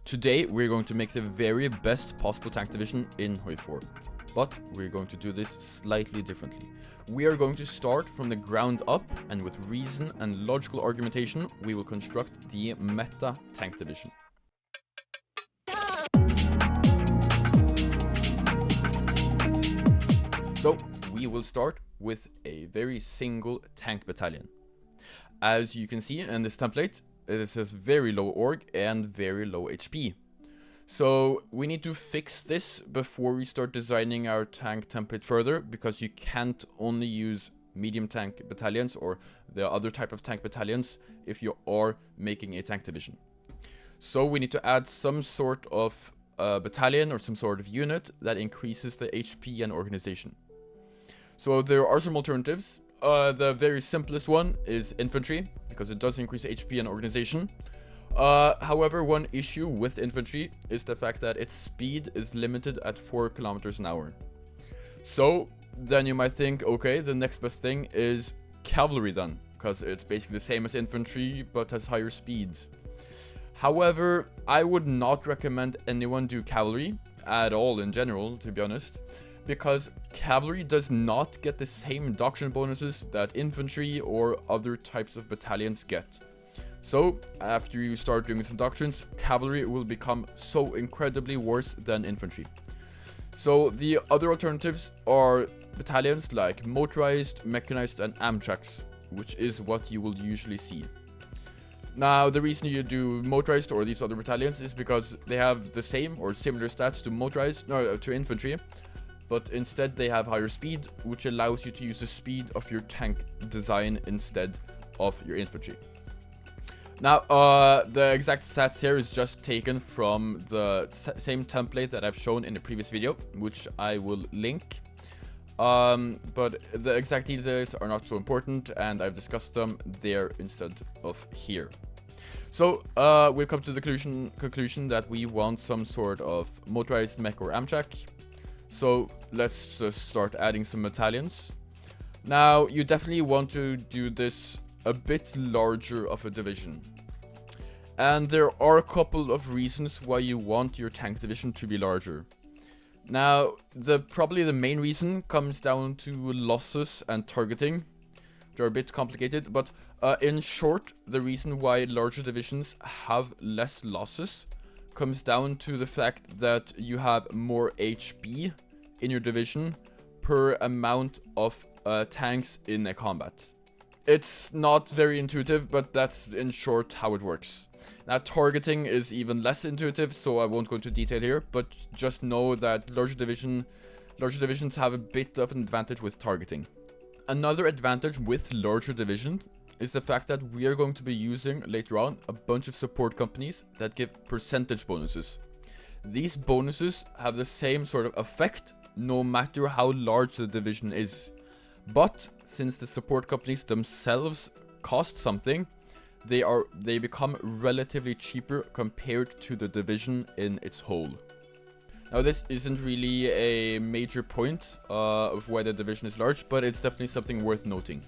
Today we're going to make the very best possible tank division in HOI4, but we're going to do this slightly differently. We are going to start from the ground up, and with reason and logical argumentation, we will construct the meta tank division. So we will start with a very single tank battalion. As you can see in this template, this has very low org and very low HP. So we need to fix this before we start designing our tank template further, because you can't only use medium tank battalions or the other type of tank battalions if you are making a tank division. So we need to add some sort of battalion or some sort of unit that increases the HP and organization. So there are some alternatives. The very simplest one is infantry, because it does increase HP and organization. However, one issue with infantry is the fact that its speed is limited at 4 kilometers an hour. So then you might think, okay, the next best thing is cavalry then, because it's basically the same as infantry but has higher speed. However, I would not recommend anyone do cavalry at all in general, to be honest, because cavalry does not get the same doctrine bonuses that infantry or other types of battalions get. So, after you start doing some doctrines, cavalry will become so incredibly worse than infantry. So, the other alternatives are battalions like Motorized, Mechanized, and Amtracks, which is what you will usually see. Now, the reason you do Motorized or these other battalions is because they have the same or similar stats to infantry, but instead they have higher speed, which allows you to use the speed of your tank design instead of your infantry. Now, the exact stats here is just taken from the same template that I've shown in the previous video, which I will link. But the exact details are not so important, and I've discussed them there instead of here. So, we've come to the conclusion that we want some sort of motorized mech or Amtrack. So let's just start adding some battalions. Now, you definitely want to do this a bit larger of a division. And there are a couple of reasons why you want your tank division to be larger. Now, probably the main reason comes down to losses and targeting, which are a bit complicated, but in short, the reason why larger divisions have less losses comes down to the fact that you have more HP in your division per amount of tanks in a combat. It's not very intuitive, but that's in short how it works. Now, targeting is even less intuitive, so I won't go into detail here, but just know that larger divisions have a bit of an advantage with targeting. Another advantage with larger divisions is the fact that we are going to be using later on a bunch of support companies that give percentage bonuses. These bonuses have the same sort of effect no matter how large the division is. But since the support companies themselves cost something, they become relatively cheaper compared to the division in its whole. Now, this isn't really a major point of why the division is large, but it's definitely something worth noting.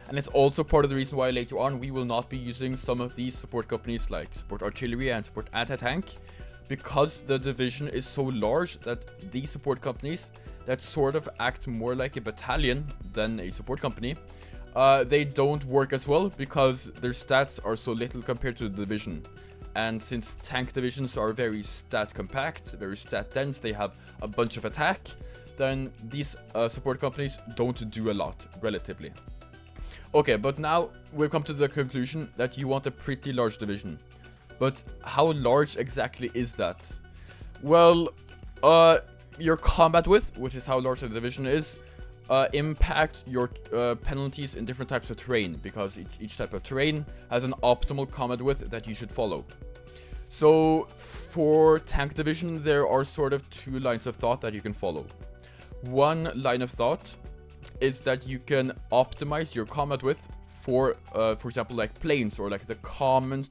And it's also part of the reason why later on we will not be using some of these support companies like support artillery and support anti-tank, because the division is so large that these support companies that sort of act more like a battalion than a support company, they don't work as well because their stats are so little compared to the division. And since tank divisions are very stat compact, very stat dense, they have a bunch of attack, then these support companies don't do a lot, relatively. Okay, but now we've come to the conclusion that you want a pretty large division. But how large exactly is that? Well, your combat width, which is how large the division is, impact your penalties in different types of terrain, because each type of terrain has an optimal combat width that you should follow. So for tank division, there are sort of two lines of thought that you can follow. One line of thought is that you can optimize your combat width for example, like plains or like the common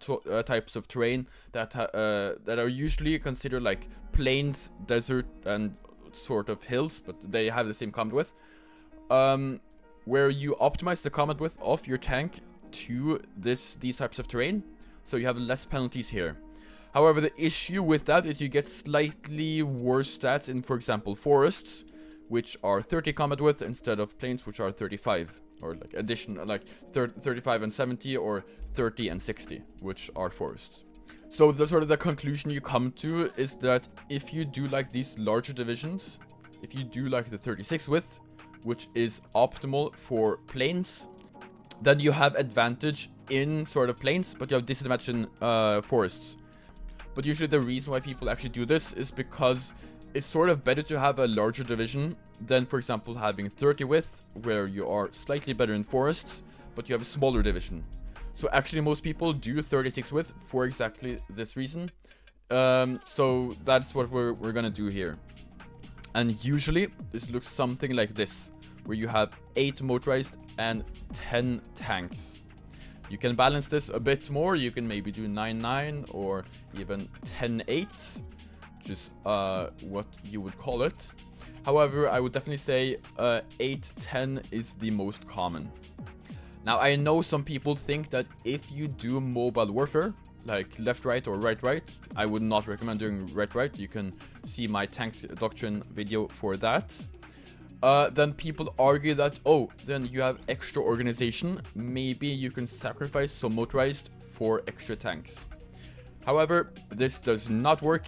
types of terrain that are usually considered like plains, desert, and sort of hills, but they have the same combat width. Where you optimize the combat width of your tank to these types of terrain, so you have less penalties here. However, the issue with that is you get slightly worse stats in, for example, forests, which are 30 combat width instead of plains, which are 35. Or like additional, like 35 and 70, or 30 and 60, which are forests. So the sort of the conclusion you come to is that if you do like these larger divisions, if you do like the 36 width, which is optimal for plains, then you have advantage in sort of plains, but you have disadvantage in forests. But usually the reason why people actually do this is because it's sort of better to have a larger division than, for example, having 30 width, where you are slightly better in forests, but you have a smaller division. So actually most people do 36 width for exactly this reason. So that's what we're gonna do here. And usually this looks something like this, where you have 8 motorized and 10 tanks. You can balance this a bit more. You can maybe do 9-9 or even 10-8, which is what you would call it. However, I would definitely say 8-10 is the most common. Now, I know some people think that if you do mobile warfare, like left-right or right-right, I would not recommend doing right-right. You can see my tank doctrine video for that. Then people argue that, oh, then you have extra organization. Maybe you can sacrifice some motorized for extra tanks. However, this does not work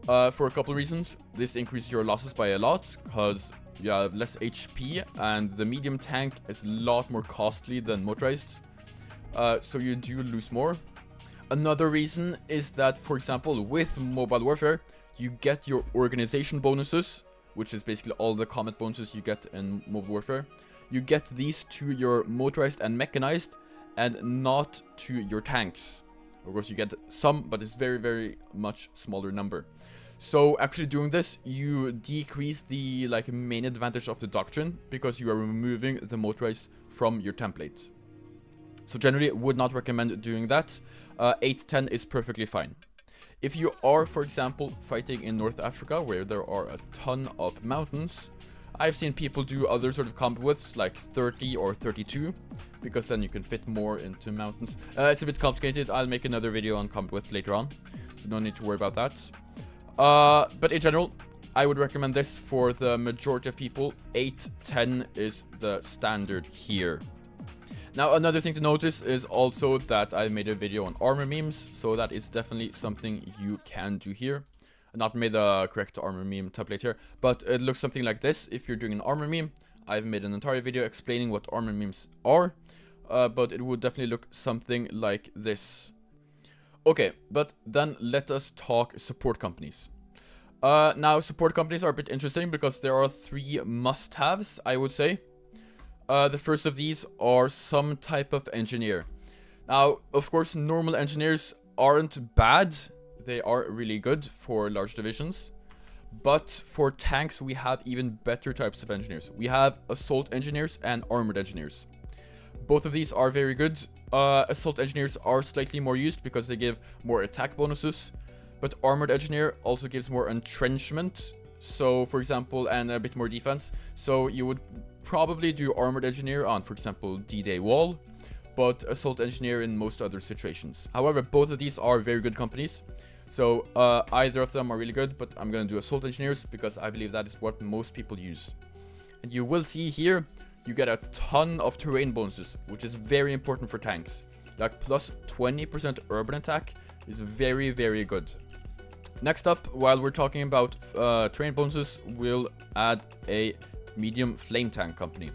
for a couple of reasons. This increases your losses by a lot because you have less HP, and the medium tank is a lot more costly than motorized. So you do lose more. Another reason is that, for example, with mobile warfare, you get your organization bonuses, which is basically all the combat bonuses you get in mobile warfare. You get these to your motorized and mechanized, and not to your tanks. Of course, you get some, but it's very, very much smaller number. So actually doing this, you decrease the main advantage of the doctrine, because you are removing the motorized from your template. So generally, would not recommend doing that. 8-10 is perfectly fine. If you are, for example, fighting in North Africa, where there are a ton of mountains, I've seen people do other sort of combat widths, like 30 or 32, because then you can fit more into mountains. It's a bit complicated. I'll make another video on combat width later on, so no need to worry about that. But in general, I would recommend this for the majority of people. 8-10 is the standard here. Now, another thing to notice is also that I made a video on armor memes, so that is definitely something you can do here. Not made the correct armor meme template here, but it looks something like this. If you're doing an armor meme, I've made an entire video explaining what armor memes are, but it would definitely look something like this. Okay, but then let us talk support companies. Now, support companies are a bit interesting because there are 3 must-haves, I would say. The first of these are some type of engineer. Now, of course, normal engineers aren't bad. They are really good for large divisions. But for tanks, we have even better types of engineers. We have assault engineers and armored engineers. Both of these are very good. Assault engineers are slightly more used because they give more attack bonuses. But armored engineer also gives more entrenchment. So, for example, and a bit more defense. So you would probably do armored engineer on, for example, D-Day wall, but assault engineer in most other situations. However, both of these are very good companies. So either of them are really good, but I'm going to do assault engineers because I believe that is what most people use. And you will see here, you get a ton of terrain bonuses, which is very important for tanks. Like plus 20% urban attack is very, very good. Next up, while we're talking about terrain bonuses, we'll add a medium flame tank company.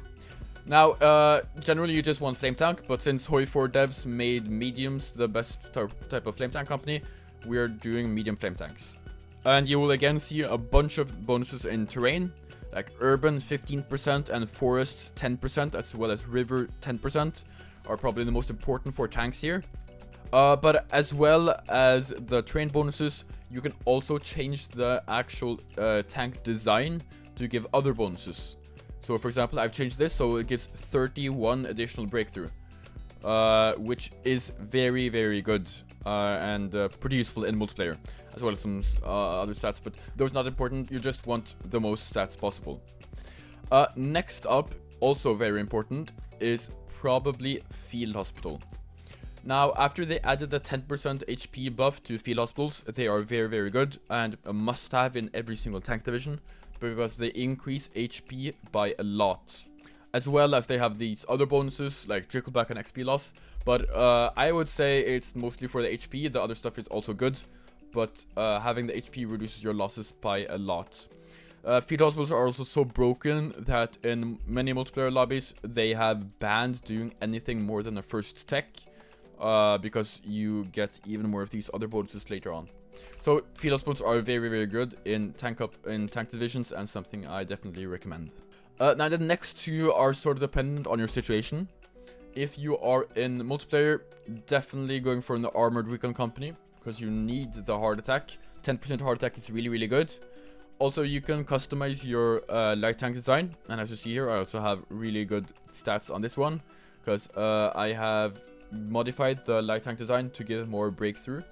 Now, generally you just want flame tank, but since HOI4 devs made mediums the best type of flame tank company, we're doing medium flame tanks. And you will again see a bunch of bonuses in terrain, like urban 15% and forest 10%, as well as river 10%, are probably the most important for tanks here. But as well as the terrain bonuses, you can also change the actual tank design to give other bonuses. So for example, I've changed this so it gives 31 additional breakthrough, which is very, very good and pretty useful in multiplayer, as well as some other stats, but those not important. You just want the most stats possible. Next up, also very important, is probably field hospital. Now, after they added the 10% HP buff to field hospitals, they are very, very good and a must-have in every single tank division because they increase HP by a lot. As well as they have these other bonuses like trickleback and XP loss. But I would say it's mostly for the HP. The other stuff is also good, but having the HP reduces your losses by a lot. Field hospitals are also so broken that in many multiplayer lobbies, they have banned doing anything more than a first tech. Because you get even more of these other bonuses later on. So field hospitals are very, very good in tank divisions and something I definitely recommend. Now the next two are sort of dependent on your situation. If you are in multiplayer, definitely going for an armored recon company because you need the heart attack. 10% heart attack is really, really good. Also, you can customize your light tank design, and as you see here, I also have really good stats on this one because I have modified the light tank design to give more breakthrough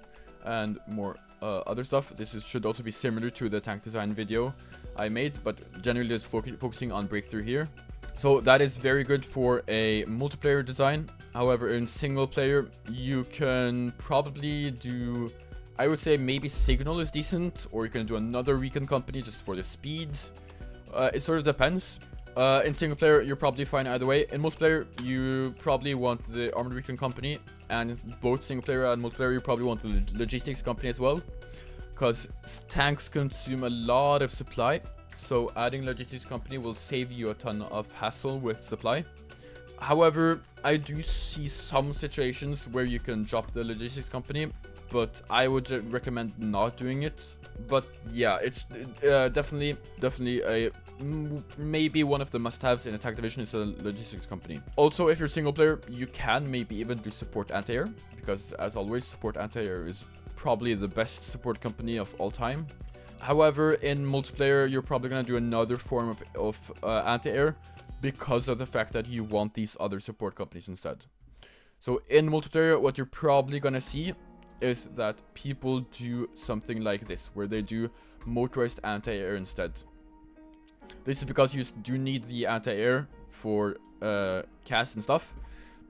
and more other stuff. This should also be similar to the tank design video I made, but generally just focusing on breakthrough here. So that is very good for a multiplayer design. However, in single player, you can probably do, I would say maybe Signal is decent, or you can do another recon company just for the speed. It sort of depends. In single player, you're probably fine either way. In multiplayer, you probably want the armored recon company, and in both single player and multiplayer, you probably want the logistics company as well, because tanks consume a lot of supply. So adding logistics company will save you a ton of hassle with supply. However, I do see some situations where you can drop the logistics company, but I would recommend not doing it. But yeah, it's definitely a maybe one of the must-haves in a tank division is a logistics company. Also, if you're single player, you can maybe even do support anti-air, because as always, support anti-air is probably the best support company of all time. However, in multiplayer, you're probably going to do another form of anti-air because of the fact that you want these other support companies instead. So in multiplayer, what you're probably going to see is that people do something like this, where they do motorized anti-air instead. This is because you do need the anti-air for cast and stuff,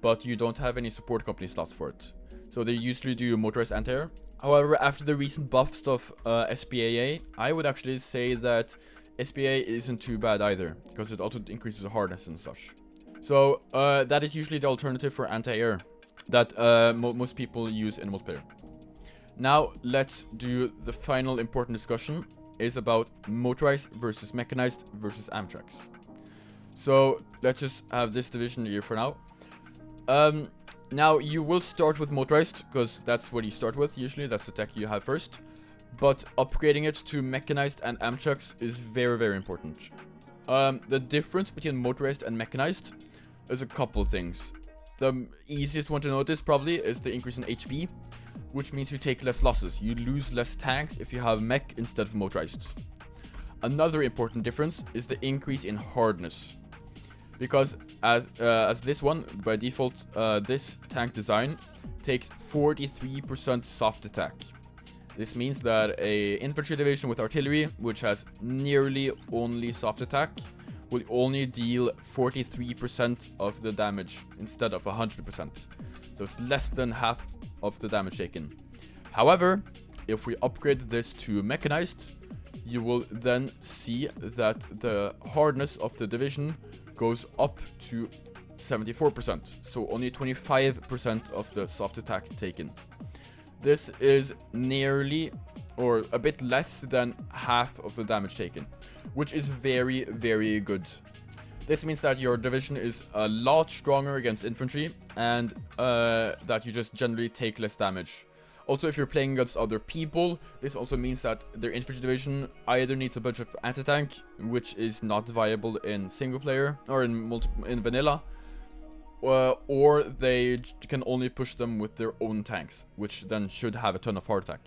but you don't have any support company slots for it. So they usually do motorized anti-air. However, after the recent buffs of SPAA, I would actually say that SPAA isn't too bad either, because it also increases the hardness and such. So that is usually the alternative for anti-air that most people use in multiplayer. Now let's do the final important discussion, is about Motorized versus Mechanized versus Amtracks. So let's just have this division here for now. Now you will start with Motorized because that's what you start with usually. That's the tech you have first. But upgrading it to Mechanized and Amtracks is very, very important. The difference between Motorized and Mechanized is a couple things. The easiest one to notice probably is the increase in HP, which means you take less losses. You lose less tanks if you have mech instead of motorized. Another important difference is the increase in hardness. Because as this one, by default, this tank design takes 43% soft attack. This means that a infantry division with artillery, which has nearly only soft attack, will only deal 43% of the damage instead of 100%. So it's less than half of the damage taken. However, if we upgrade this to Mechanized, you will then see that the hardness of the division goes up to 74%, so only 25% of the soft attack taken. This is nearly, or a bit less than half of the damage taken, which is very, very good. This means that your division is a lot stronger against infantry, and that you just generally take less damage. Also, if you're playing against other people, this also means that their infantry division either needs a bunch of anti-tank, which is not viable in single player or in vanilla, or they can only push them with their own tanks, which then should have a ton of heart attack.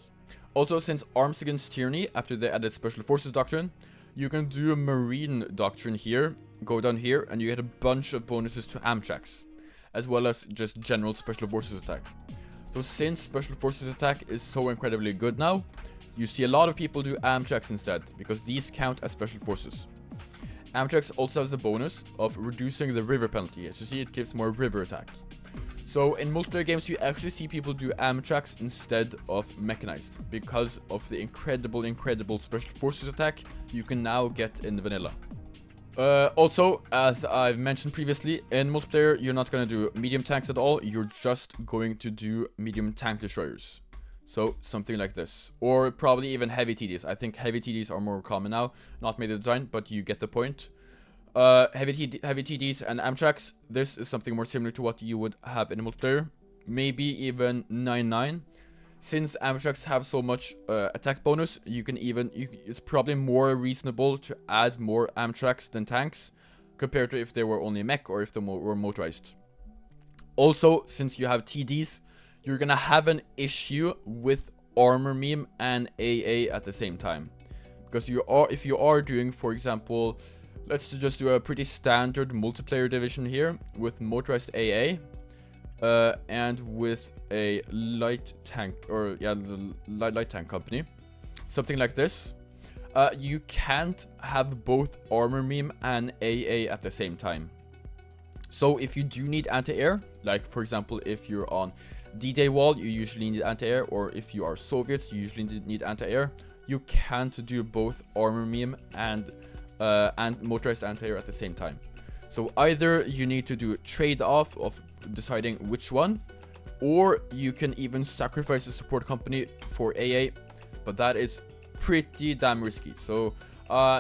Also, since Arms Against Tyranny, after they added Special Forces Doctrine, you can do a Marine Doctrine here, go down here, and you get a bunch of bonuses to Amtracks, as well as just general Special Forces attack. So since Special Forces attack is so incredibly good now, you see a lot of people do Amtracks instead, because these count as Special Forces. Amtracks also has the bonus of reducing the river penalty. As you see, it gives more river attack. So in multiplayer games, you actually see people do Amtracks instead of Mechanized because of the incredible special forces attack you can now get in vanilla. Also, as I've mentioned previously, in multiplayer, you're not going to do medium tanks at all. You're just going to do medium tank destroyers. So something like this, or probably even heavy TDs. I think heavy TDs are more common now, not made the design, but you get the point. Heavy TDs and Amtracks, this is something more similar to what you would have in multiplayer. Maybe even 9-9. Since Amtracks have so much attack bonus, it's probably more reasonable to add more Amtracks than tanks, compared to if they were only mech or if they were motorized. Also, since you have TDs, you're gonna have an issue with armor meme and AA at the same time. Because if you are doing, for example, let's just do a pretty standard multiplayer division here with motorized AA and with a light tank, or yeah, the light tank company, something like this. You can't have both armor meme and AA at the same time. So if you do need anti-air, like for example, if you're on D-Day wall, you usually need anti-air, or if you are Soviets, you usually need anti-air. You can't do both armor meme and motorized anti-air at the same time. So either you need to do a trade-off of deciding which one, or you can even sacrifice the support company for AA, but that is pretty damn risky. So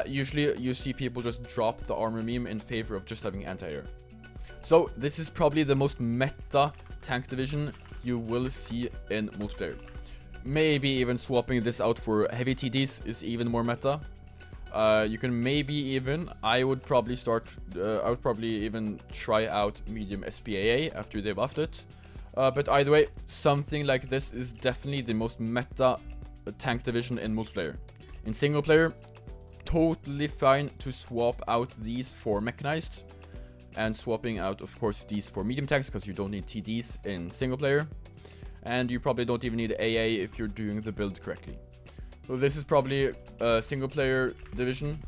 usually you see people just drop the armor meme in favor of just having anti-air. So this is probably the most meta tank division you will see in multiplayer. Maybe even swapping this out for heavy TDs is even more meta. You can maybe even, I would probably even try out medium SPAA after they buffed it. But either way, something like this is definitely the most meta tank division in multiplayer. In single player, totally fine to swap out these for Mechanized, and swapping out, of course, these for medium tanks, because you don't need TDs in single player. And you probably don't even need AA if you're doing the build correctly. So this is probably a single player division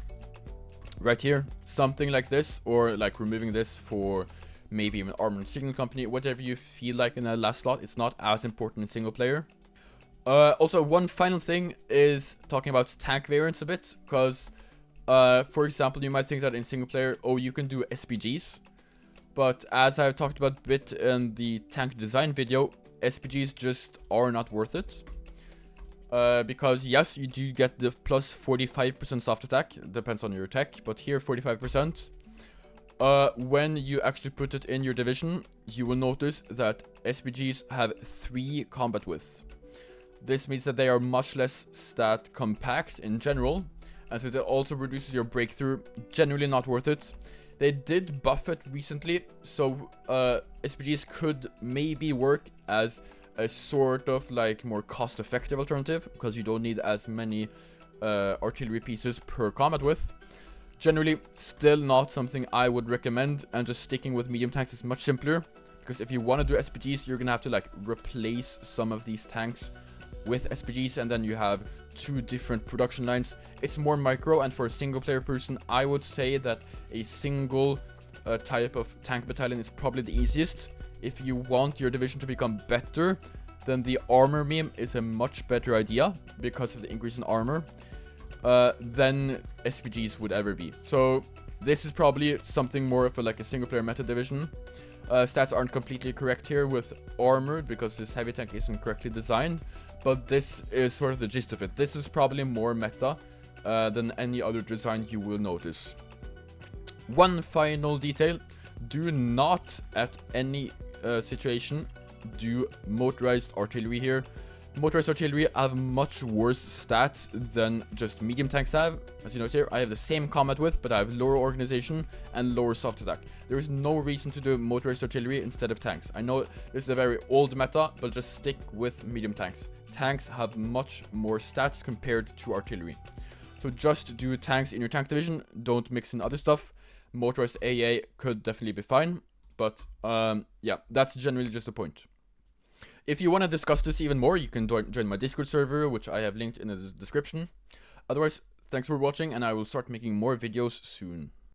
right here. Something like this, or like removing this for maybe even armored signal company, whatever you feel like in the last slot. It's not as important in single player. Also, one final thing is talking about tank variants a bit, because for example, you might think that in single player, oh, you can do SPGs. But as I've talked about a bit in the tank design video, SPGs just are not worth it. Because yes, you do get the plus 45% soft attack, depends on your tech, but here 45%. When you actually put it in your division, you will notice that SPGs have 3 combat widths. This means that they are much less stat compact in general, and since it also reduces your breakthrough, generally not worth it. They did buff it recently, so SPGs could maybe work as a sort of like more cost-effective alternative, because you don't need as many artillery pieces per combat width. Generally, still not something I would recommend, and just sticking with medium tanks is much simpler, because if you want to do SPGs, you're gonna have to like replace some of these tanks with SPGs, and then you have 2 different production lines. It's more micro, and for a single player person, I would say that a single type of tank battalion is probably the easiest. If you want your division to become better, then the armor meme is a much better idea because of the increase in armor than SPGs would ever be. So this is probably something more of like a single player meta division. Stats aren't completely correct here with armor because this heavy tank isn't correctly designed, but this is sort of the gist of it. This is probably more meta than any other design you will notice. One final detail: do not at any situation do motorized artillery here. Motorized artillery have much worse stats than just medium tanks have. As you note here, I have the same combat width, but I have lower organization and lower soft attack. There is no reason to do motorized artillery instead of tanks. I know this is a very old meta, but just stick with medium tanks. Tanks have much more stats compared to artillery. So just do tanks in your tank division, don't mix in other stuff. Motorized AA could definitely be fine, but yeah, that's generally just the point. If you want to discuss this even more, you can join my Discord server, which I have linked in the description. Otherwise, thanks for watching, and I will start making more videos soon.